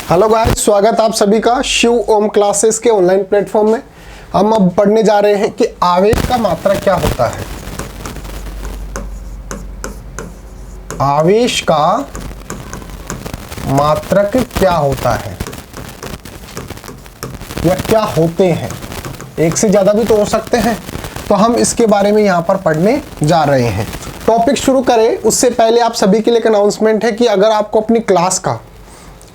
Hello guys, स्वागत आप सभी का शिव ओम क्लासेस के ऑनलाइन प्लेटफॉर्म में। हम अब पढ़ने जा रहे हैं कि आवेश का मात्रक क्या होता है। आवेश का मात्रक क्या होता है या क्या होते हैं, एक से ज्यादा भी तो हो सकते हैं, तो हम इसके बारे में यहां पर पढ़ने जा रहे हैं। टॉपिक शुरू करें उससे पहले आप सभी के लिए एक अनाउंसमेंट है कि अगर आपको अपनी क्लास का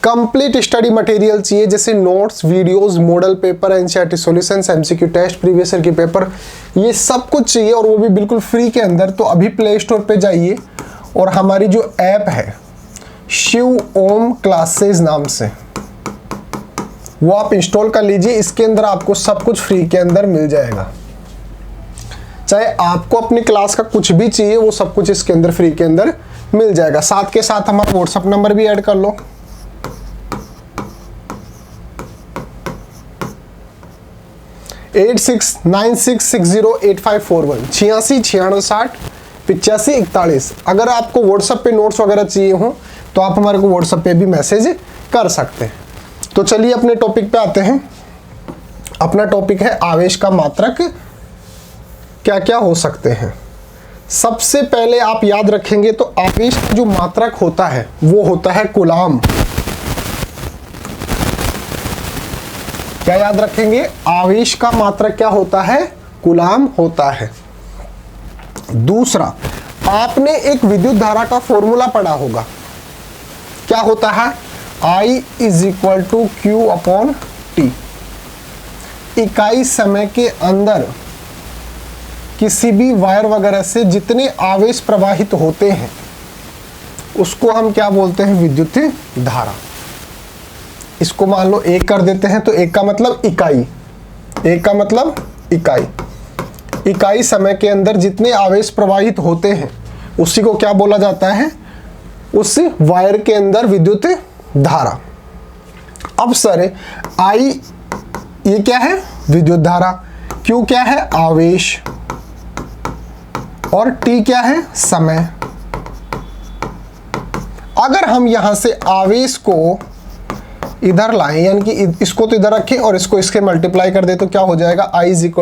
कंप्लीट स्टडी मटेरियल चाहिए, जैसे notes, videos, model paper, NCERT solutions, MCQ test, previous year की पेपर, ये सब कुछ चाहिए और वो भी बिल्कुल फ्री के अंदर, तो अभी प्ले स्टोर पे जाइए और हमारी जो ऐप है शिव ओम क्लासेस नाम से, वो आप इंस्टॉल कर लीजिए। इसके अंदर आपको सब कुछ फ्री के अंदर मिल जाएगा। चाहे आपको अपनी क्लास का कुछ भी चाहिए, वो सब कुछ इसके अंदर फ्री के अंदर मिल जाएगा। साथ के साथ हमारा व्हाट्सएप नंबर भी ऐड कर लो, 8696608541 8696608541। अगर आपको व्हाट्सएप पे नोट्स वगैरह चाहिए हो तो आप हमारे को व्हाट्सएप पे भी मैसेज कर सकते हैं। तो चलिए अपने टॉपिक पे आते हैं। अपना टॉपिक है आवेश का मात्रक क्या क्या हो सकते हैं। सबसे पहले आप याद रखेंगे तो आवेश का जो मात्रक होता है वो होता है कूलाम। क्या याद रखेंगे? आवेश का मात्रक क्या होता है? कूलाम होता है। दूसरा, आपने एक विद्युत धारा का फॉर्मूला पढ़ा होगा। क्या होता है? I = Q/T। इकाई समय के अंदर किसी भी वायर वगैरह से जितने आवेश प्रवाहित होते हैं उसको हम क्या बोलते हैं? विद्युत धारा। इसको मान लो 1 कर देते हैं तो 1 का मतलब इकाई, 1 का मतलब इकाई। इकाई समय के अंदर जितने आवेश प्रवाहित होते हैं उसी को क्या बोला जाता है? उस वायर के अंदर विद्युत धारा। अब सर I ये क्या है? विद्युत धारा। Q क्या है? आवेश। और T क्या है? समय। अगर हम यहां से आवेश को इधर लाएं, यानी कि इसको तो इधर रखें और इसको इसके मल्टीप्लाई कर दे तो क्या हो जाएगा? I = Q =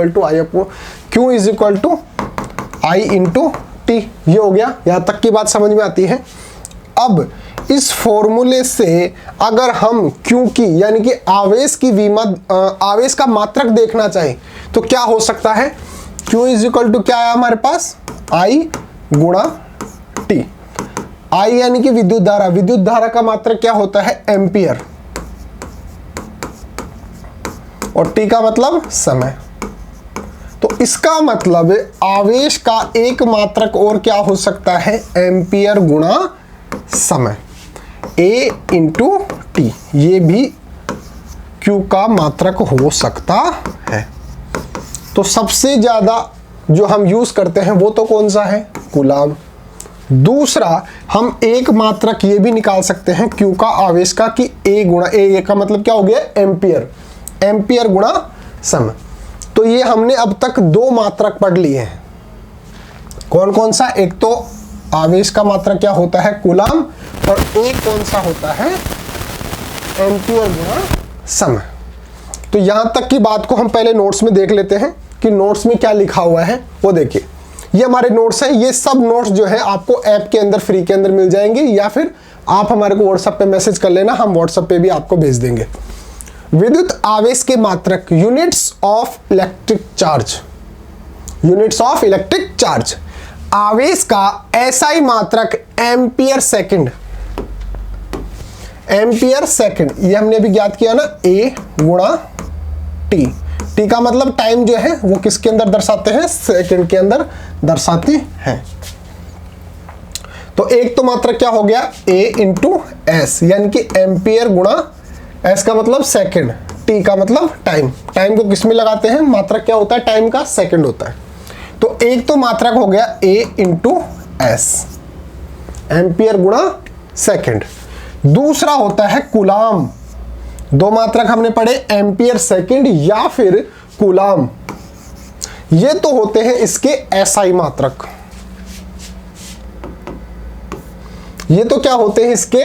I × T। ये हो गया। यहां तक की बात समझ में आती है। अब इस फॉर्मूले से अगर हम Q की यानी कि आवेश की आवेश का मात्रक देखना चाहें तो क्या हो सकता है? Q = क्या है हमारे पास? I × T। I यानी कि विद्युत धारा। विद्युत धारा का मात्रक क्या होता है? एम्पियर। और T का मतलब समय। तो इसका मतलब आवेश का एक मात्रक और क्या हो सकता है? एम्पियर गुणा समय, A × T। ये भी Q का मात्रक हो सकता है। तो सबसे ज्यादा जो हम यूज करते हैं वो तो कौन सा है? कूलाम। दूसरा, हम एक मात्रक ये भी निकाल सकते हैं Q का आवेश का कि A का मतलब क्या हो गया? एम्पियर। एम्पियर गुणा समय। तो ये हमने अब तक 2 मात्रक पढ़ लिए हैं। कौन कौन सा? एक तो आवेश का मात्रक क्या होता है? कूलाम। और एक कौन सा होता है? एम्पियर गुणा समय। तो यहां तक की बात को हम पहले नोट्स में देख लेते हैं कि नोट्स में क्या लिखा हुआ है। वो देखिए, ये हमारे नोट्स हैं। ये सब नोट्स जो है आपको ऐप के अंदर फ्री के अंदर मिल जाएंगे, या फिर आप हमारे को व्हाट्सएप पे मैसेज कर लेना, हम व्हाट्सएप पे भी आपको भेज देंगे। विद्युत आवेश के मात्रक, units of electric charge. Units of electric charge. आवेश का एसआई मात्रक एम्पियर सेकंड। एम्पियर सेकंड ये हमने अभी ज्ञात किया ना, A × T। T का मतलब टाइम जो है वो किसके अंदर दर्शाते हैं? सेकंड के अंदर दर्शाते हैं। तो एक तो मात्रक क्या हो गया? A × S, यानी कि एम्पियर गुणा S का मतलब सेकंड, T का मतलब टाइम। टाइम को किस में लगाते हैं? मात्रक क्या होता है? टाइम का सेकंड होता है। तो एक तो मात्रक हो गया A × S, एम्पियर गुणा सेकंड। दूसरा होता है कूलाम। 2 मात्रक हमने पढ़े, एम्पियर सेकंड या फिर कूलाम। ये तो होते हैं इसके एसआई मात्रक। ये तो क्या होते हैं? इसके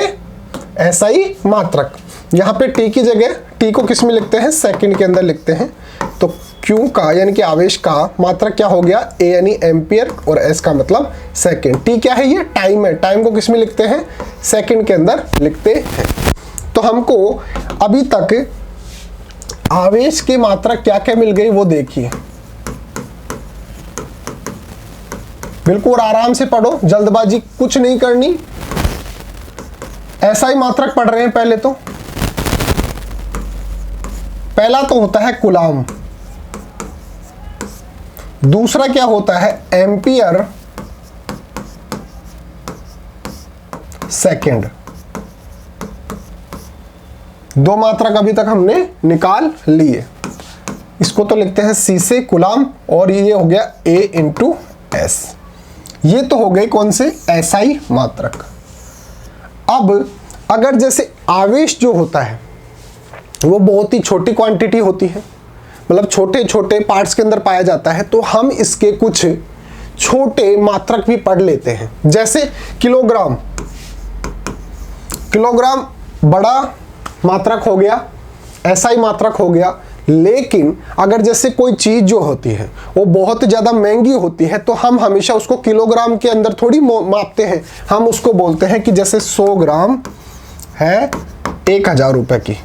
एसआई मात्रक। यहाँ पे टी की जगह टी को किस में लिखते हैं, सेकंड के अंदर लिखते हैं। तो क्यू का यानी कि आवेश का मात्रक क्या हो गया, ए यानी एम्पियर, और एस का मतलब सेकंड। टी क्या है, ये टाइम है, टाइम को किस में लिखते हैं, सेकंड के अंदर लिखते हैं। तो हमको अभी तक आवेश की मात्रा क्या क्या मिल गई वो देखिए, बिल्कुल आराम से पढ़ो, जल्दबाजी कुछ नहीं करनी। ऐसा ही मात्रक पढ़ रहे हैं पहले तो। पहला तो होता है कूलाम, दूसरा क्या होता है एम्पियर सेकंड। दो मात्रक अभी तक हमने निकाल लिए। इसको तो लिखते हैं सी से कूलाम, और ये हो गया ए इंटू एस। ये तो हो गए कौन से, एसआई मात्रक। अब अगर जैसे आवेश जो होता है वो बहुत ही छोटी क्वांटिटी होती है, मतलब छोटे छोटे पार्ट्स के अंदर पाया जाता है, तो हम इसके कुछ छोटे मात्रक भी पढ़ लेते हैं। जैसे किलोग्राम, किलोग्राम बड़ा मात्रक हो गया, एसआई मात्रक हो गया। लेकिन अगर जैसे कोई चीज जो होती है वो बहुत ज़्यादा महंगी होती है, तो हम हमेशा उसको किलोग्राम के अंदर थोड़ी मापते हैं। हम उसको बोलते हैं कि जैसे 100 ग्राम है 1000 रुपए की,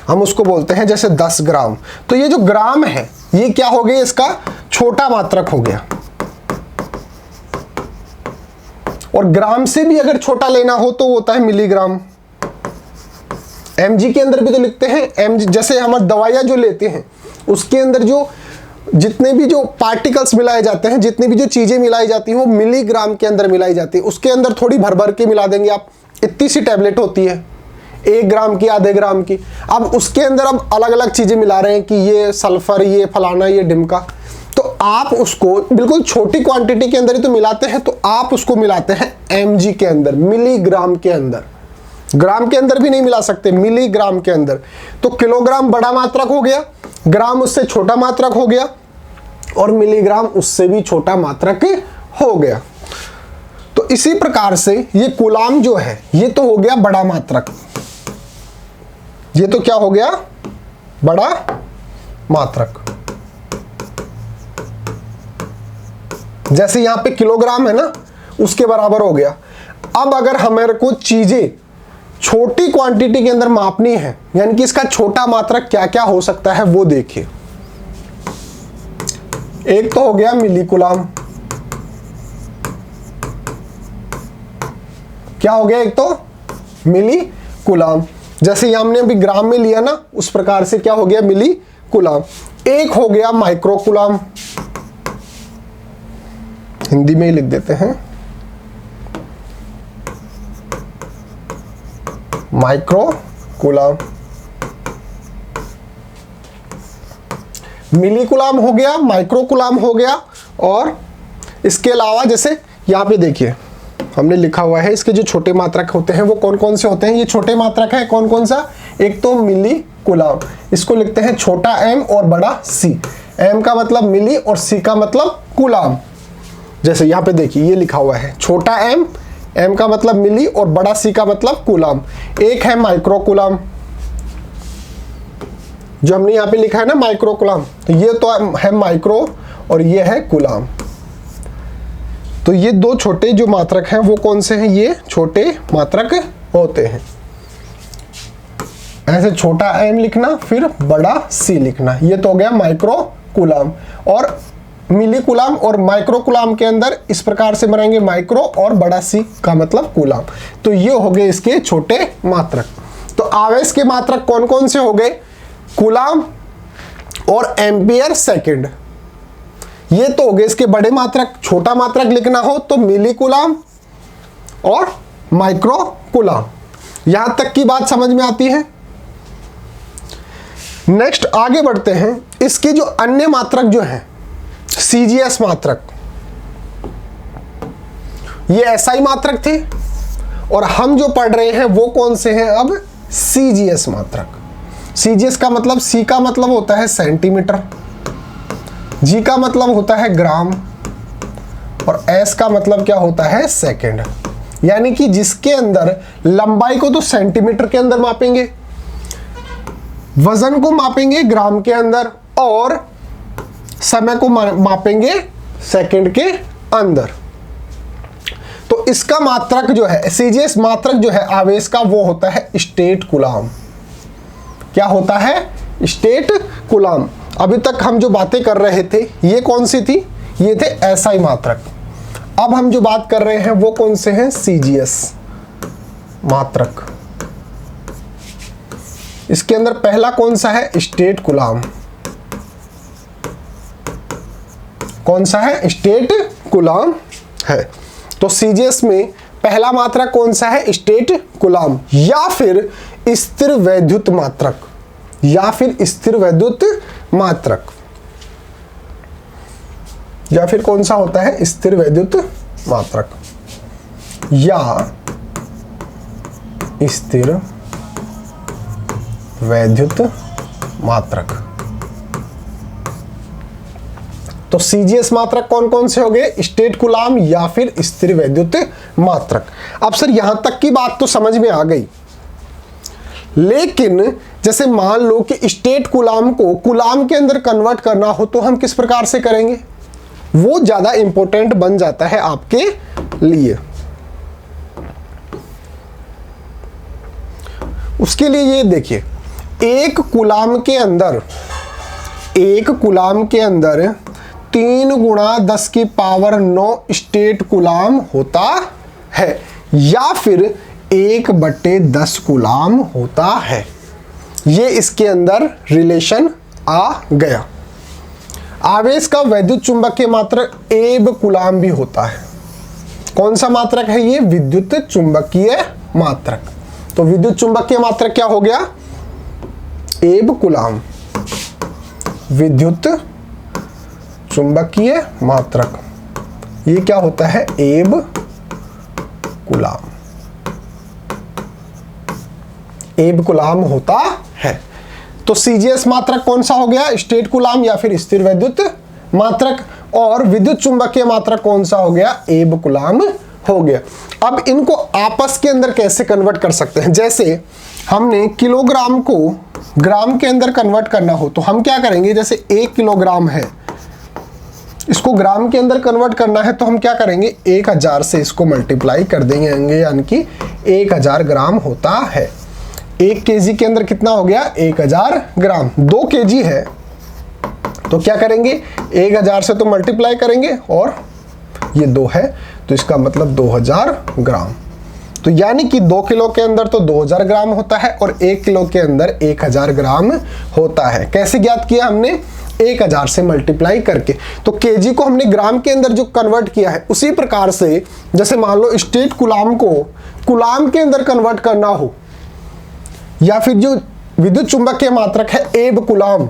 हम उसको बोलते हैं जैसे 10 ग्राम। तो ये जो ग्राम है ये क्या हो गया, इसका छोटा मात्रक हो गया। और ग्राम से भी अगर छोटा लेना हो तो होता है मिलीग्राम। mg के अंदर भी तो लिखते हैं mg, जैसे हम दवाइयां जो लेते हैं उसके अंदर जो जितने भी जो पार्टिकल्स मिलाए जाते हैं, जितनी भी जो चीजें मिलाई जाती हैं वो मिलीग्राम के अंदर मिलाई जाती है। उसके अंदर थोड़ी भर भर के मिला देंगे आप, इतनी सी टैबलेट होती है 1 ग्राम की, आधे ग्राम की। अब उसके अंदर अब अलग अलग चीजें मिला रहे हैं कि ये सल्फर, ये फलाना, ये डिमका। तो आप उसको बिल्कुल छोटी क्वांटिटी के अंदर ही तो मिलाते हैं, तो आप उसको मिलाते हैं mg के अंदर, मिलीग्राम के अंदर। ग्राम के अंदर भी नहीं मिला सकते, मिलीग्राम के अंदर। तो किलोग्राम बड़ा मात्रक हो गया, ग्राम उससे छोटा मात्रक हो गया, और मिलीग्राम उससे भी छोटा मात्रक हो गया। तो इसी प्रकार से ये कूलाम जो है ये तो हो गया बड़ा मात्रक, ये तो क्या हो गया, बड़ा मात्रक। जैसे यहां पे किलोग्राम है ना, उसके बराबर हो गया। अब अगर हमारे को चीजें छोटी क्वांटिटी के अंदर मापनी है, यानी कि इसका छोटा मात्रक क्या क्या हो सकता है वो देखिए। एक तो हो गया मिलीकूलाम, क्या हो गया, एक तो मिलीकूलाम। जैसे ये हमने अभी ग्राम में लिया ना, उस प्रकार से क्या हो गया, मिलीकूलाम। एक हो गया माइक्रोकूलाम, हिंदी में ही लिख देते हैं माइक्रोकूलाम। मिलीकूलाम हो गया, माइक्रोकूलाम हो गया। और इसके अलावा जैसे यहाँ पे देखिए हमने लिखा हुआ है, इसके जो छोटे मात्रक होते हैं वो कौन कौन से होते हैं। ये छोटे मात्रक है कौन कौन सा, एक तो मिलीकूलाम, इसको लिखते हैं छोटा m और बड़ा c। m का मतलब मिली और c का मतलब कूलाम। जैसे यहाँ पे देखिए ये लिखा हुआ है छोटा m, m का मतलब मिली और बड़ा c का मतलब कूलाम। एक है माइक्रोकूलाम, जो हमने यहाँ पे लिखा है ना माइक्रोकूलाम, तो ये तो है माइक्रो और ये है कूलाम। तो ये दो छोटे जो मात्रक हैं वो कौन से हैं, ये छोटे मात्रक होते हैं। ऐसे छोटा m लिखना फिर बड़ा c लिखना, ये तो हो गया माइक्रोकूलाम। और मिलीकूलाम और माइक्रोकूलाम के अंदर इस प्रकार से बनाएंगे, माइक्रो और बड़ा c का मतलब कूलाम। तो ये हो गए इसके छोटे मात्रक। तो आवेश के मात्रक कौन कौन से हो गए, कूलाम और एम्पियर सेकंड, ये तो हो गए इसके बड़े मात्रक। छोटा मात्रक लिखना हो तो मिलीकूलाम और माइक्रोकूलाम। यहां तक की बात समझ में आती है। नेक्स्ट आगे बढ़ते हैं, इसके जो अन्य मात्रक जो हैं, सीजीएस मात्रक, ये एसआई मात्रक थे, और हम जो पढ़ रहे हैं वो कौन से हैं अब, सीजीएस मात्रक। सीजीएस का मतलब, सी का मतलब होता है सेंटीमीटर, जी का मतलब होता है ग्राम, और एस का मतलब क्या होता है, सेकंड। यानी कि जिसके अंदर लंबाई को तो सेंटीमीटर के अंदर मापेंगे, वजन को मापेंगे ग्राम के अंदर, और समय को मापेंगे सेकंड के अंदर। तो इसका मात्रक जो है, सीजीएस मात्रक जो है आवेश का, वो होता है स्टेट कूलाम। क्या होता है? State coulomb. अभी तक हम जो बातें कर रहे थे ये कौन सी थी? ये थे एसआई मात्रक। अब हम जो बात कर रहे हैं वो कौन से हैं? सीजीएस मात्रक। इसके अंदर पहला कौन सा है? State coulomb. कौन सा है? स्टेट कूलाम है। तो सीजीएस में पहला मात्रक कौन सा है? स्टेट कूलाम, या फिर स्थिर वैद्युत मात्रक, या फिर स्थिर वैद्युत मात्रक, या फिर कौन सा होता है? स्थिर वैद्युत मात्रक या स्थिर वैद्युत मात्रक। तो सीजीएस मात्रक कौन कौन से हो गए? स्टेट कूलाम या फिर स्थिर वैद्युत मात्रक। अब सर यहां तक की बात तो समझ में आ गई, लेकिन जैसे मान लो कि स्टेट कूलाम को कूलाम के अंदर कन्वर्ट करना हो तो हम किस प्रकार से करेंगे? वो ज्यादा इंपॉर्टेंट बन जाता है आपके लिए। उसके लिए ये देखिए, एक कूलाम के अंदर 3 गुणा 10 की पावर 9 स्टेट कूलाम होता है, या फिर 1/10 कूलाम होता है। ये इसके अंदर रिलेशन आ गया। आवेश का वैद्युत चुंबकीय मात्रक एब कूलाम भी होता है। कौन सा मात्रक है ये? विद्युत चुंबकीय मात्रक। तो विद्युत चुंबकीय मात्रक क्या हो गया? एब कूलाम। विद्युत चुंबकीय मात्रक ये क्या होता है? एब कूलाम। एब कूलाम होता है। तो सीजीएस मात्रक कौन सा हो गया? स्टेट कूलाम या फिर स्थिर वैद्युत मात्रक। और विद्युत चुंबकीय मात्रक कौन सा हो गया? एब कूलाम हो गया। अब इनको आपस के अंदर कैसे कन्वर्ट कर सकते हैं? जैसे हमने किलोग्राम को ग्राम के अंदर कन्वर्ट करना हो तो हम क्या करेंगे? जैसे 1 किलोग्राम है, इसको ग्राम के अंदर कन्वर्ट करना है तो हम क्या करेंगे? 1000 से इसको मल्टीप्लाई कर देंगे, यानी कि 1000 ग्राम होता है। 1 केजी के अंदर कितना हो गया? 1000 ग्राम। 2 केजी है तो क्या करेंगे? 1000 से तो मल्टीप्लाई करेंगे, और ये 2 है तो इसका मतलब 2000 ग्राम। तो यानी कि 2 किलो के अंदर तो 2000 ग्राम होता है और 1 किलो के अंदर 1000 ग्राम होता है। कैसे ज्ञात किया हमने? 1000 से मल्टीप्लाई करके। तो केजी को हमने ग्राम के अंदर जो कन्वर्ट किया है, उसी प्रकार से जैसे मान लो स्टेट कूलाम को कूलाम के अंदर कन्वर्ट करना हो, या फिर जो विद्युत चुंबकीय मात्रक है एब कूलाम,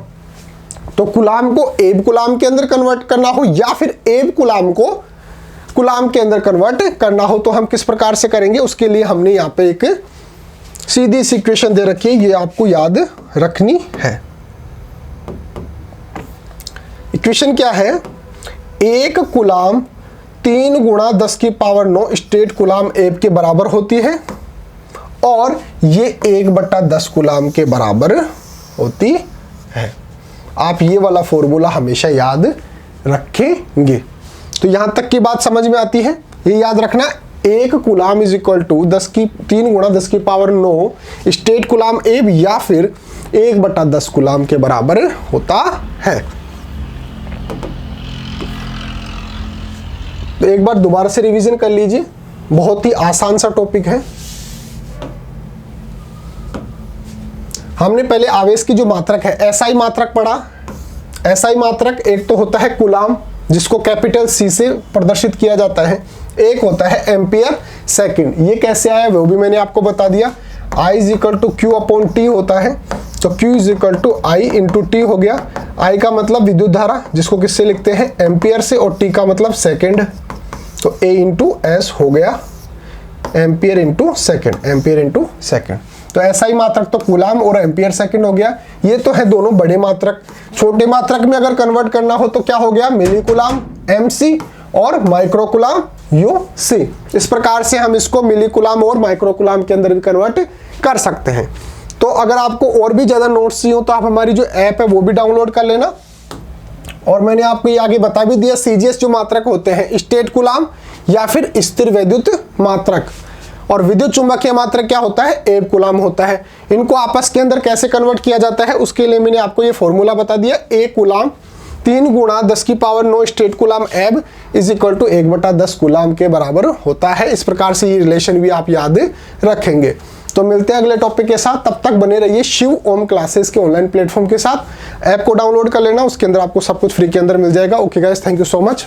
तो कूलाम को एब कूलाम के अंदर कन्वर्ट करना हो, या फिर एब कूलाम को कूलाम के अंदर कन्वर्ट करना हो, तो हम किस प्रकार से करेंगे? उसके लिए हमने यहाँ पे एक सीधी सी इक्वेशन दे रखी है, ये आपको याद रखनी है। इक्वेशन क्या है? 1 कूलाम 3 गुणा 10 की पावर 9 स्टेट कूलाम एब के बराबर होती है, और ये 1/10 कूलाम के बराबर होती है। आप ये वाला फॉर्मूला हमेशा याद रखेंगे। तो यहां तक की बात समझ में आती है, ये याद रखना। 1 कूलाम इज इक्वल टू 3 गुणा 10 की पावर 9 स्टेट कूलाम एब, या फिर 1/10 कूलाम के बराबर होता है। तो एक बार दोबारा से रिवीजन कर लीजिए, बहुत ही आसान सा टॉपिक है। हमने पहले आवेश की जो मात्रक है एसआई मात्रक पढ़ा। एसआई मात्रक एक तो होता है कूलाम, जिसको कैपिटल सी से प्रदर्शित किया जाता है, एक होता है एम्पियर सेकंड। ये कैसे आया वो भी मैंने आपको बता दिया। I is equal to Q upon T होता है, तो Q is equal to I into T हो गया। I का मतलब विद्युत धारा, जिसको किससे लिखते हैं? एम्पियर से, और T का मतलब सेकंड, तो A इंटू एस हो गया, ampere into second, ampere into second. तो एसआई मात्रक तो कूलाम और एम्पियर सेकंड हो गया। ये तो है दोनों बड़े मात्रक। छोटे मात्रक में अगर कन्वर्ट करना हो तो क्या हो गया? मिली कूलाम MC और माइक्रो कूलाम UC। इस प्रकार से हम इसको मिली कुलाम और माइक्रो कुलाम के अंदर भी कन्वर्ट कर सकते हैं। तो अगर आपको और भी ज़्यादा नोट्स चाहिए तो आप हमारी जो ऐप है वो भी डाउनलोड कर लेना। और मैंने आपको ये आगे बता भी दिया, CGS जो मात्रक होते हैं स्टेट कुलाम या फिर स्थिर वैद्युत मात्रक, और विद्युत चुंबकीय मात्रक क्या होता है, एब कुलाम होता है। इनको आपस के अंदर कैसे कन्वर्ट किया जाता है उसके लिए मैंने आपको ये फॉर्मूला बता दिया, ए कुलाम 3 गुणा 10⁹ स्टेट कुलाम एब इज इक्वल टू 1/10 कुलाम के बराबर होता है। इस प्रकार से ये रिलेशन भी आप याद रखेंगे। तो मिलते हैं अगले टॉपिक के साथ, तब तक बने रहिए शिव ओम क्लासेस के ऑनलाइन प्लेटफॉर्म के साथ। ऐप को डाउनलोड कर लेना, उसके अंदर आपको सब कुछ फ्री के अंदर मिल जाएगा। Okay guys, thank you so much.